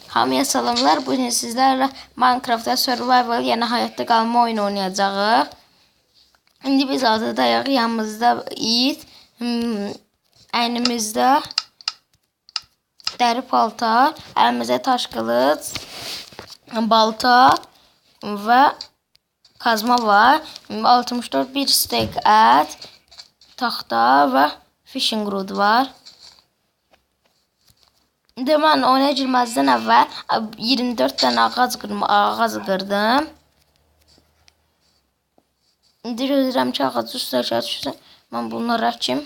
Hamıya salamlar. Bugün sizlerle Minecraft'ta Survival yani hayatta kalma oyunu oynayacağız. Şimdi biz adadayıq. Yanımızda it, əynimizdə dəri paltar, əlimizdə taş qılıc, balta və kazma var. 64 bir steak ət, taxta və fishing rod var. İndi mən oyuna girməzdən əvvəl 24 dənə ağac qırdım. İndi gözləyirəm ki, ağac üstə düşsün. Mən bunları əkim.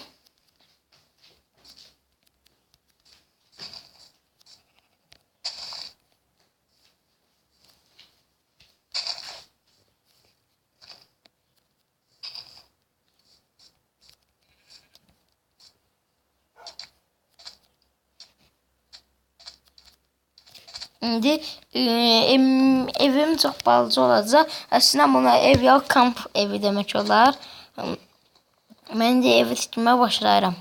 İndi evim çox balaca olacaq. Əslində buna ev ya kamp evi demək olar. Mən də evi tikməyə başlayıram.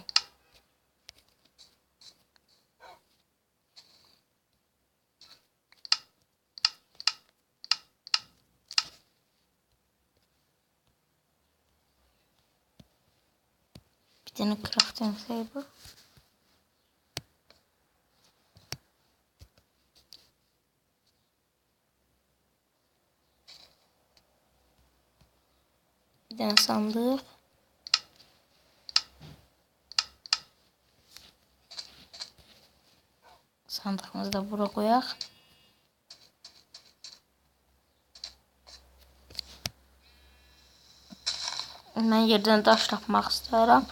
Bir dənə crafting table. Bir dənə sandıq. Sandığımızı da bura qoyaq. Mən yerdən daş tapmaq istəyirəm.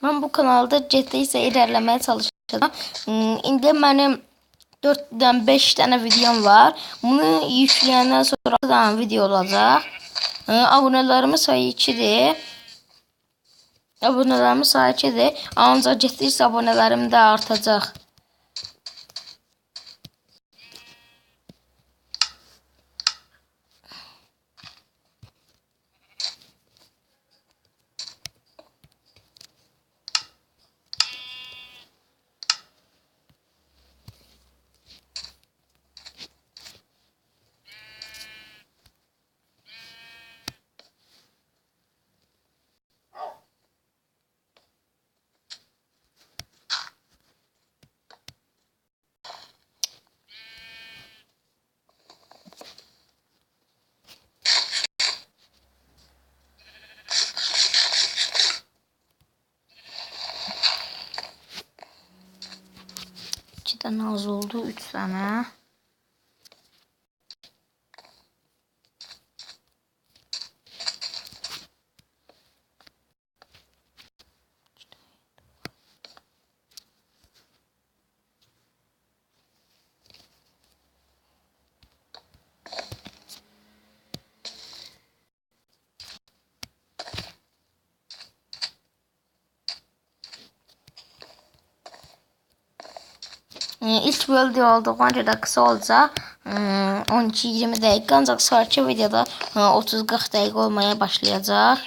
Ben bu kanalda ciddi ilerlemeye çalışacağım. İndi benim 4'den 5 tane videom var. Bunu yükleyenden sonra da video olacak. Abonelerimiz sayı 2'dir. Abonelerimiz sayı 2'dir. Ancak ciddi abonelerim de artacak. İki tane az oldu, 3 tane. İlk bölümde olduğuna göre kısa olacak. 12-20 dakika, ancak sonraki videoda 30-40 dakika olmaya başlayacak.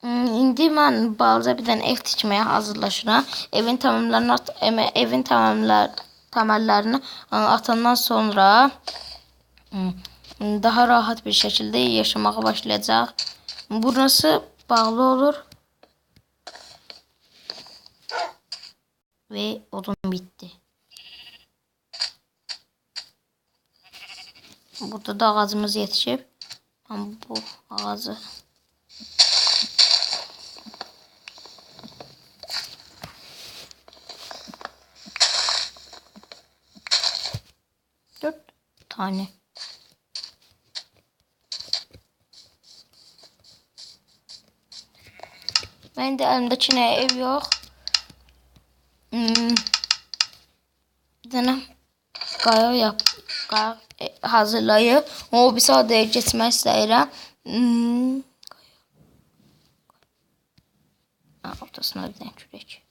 İndi mən balaca bir dənə ev tikməyə hazırlaşıram. Evin təməllərini atandan sonra daha rahat bir şekilde yaşamaya başlayacaq. Burası bağlı olur. ve odun bitti. Burada da ağacımız yetişib. Ama bu ağacı dört tane. Benim de elimdeki ne ev yok. Bir tane qaya hazırlayıb. O bir sadəyə geçmək istəyirəm. Ortasına bir dənə kürək.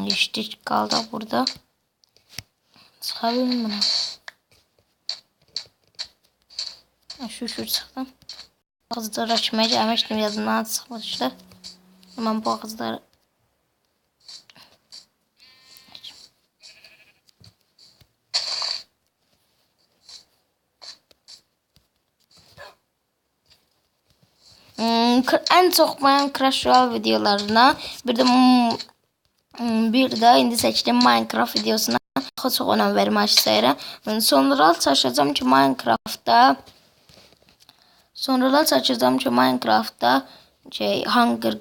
İşte kaldı burada. Çıxa bilmirəm. Şu çıxdım. Ağızları açmaya gəlmişdim, yadımdan çıxmışdı. Mən bu ağızları en çok benim Crash Royale videolarına bir de indi seçtiğim Minecraft videosuna çok önem vermek istedim. Sonralar çalışacağım ki Minecraft'ta Hunger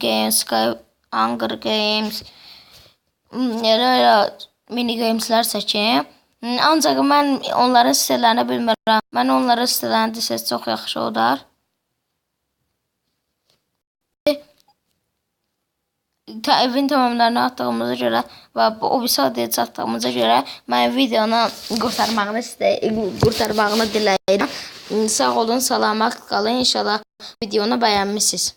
Games mini gamesler seçeyim. Ancak ben onların sitelerini bilmirəm. Ben onların sitelerini desəz çox yaxşı olar. Evin tamamlarını attığımıza görə və o bir saatə çatdığımıza görə mən videonu qurtarmağını diləyirəm. Sağ olun, salamat qalın. İnşallah videonu bəyənmisiniz.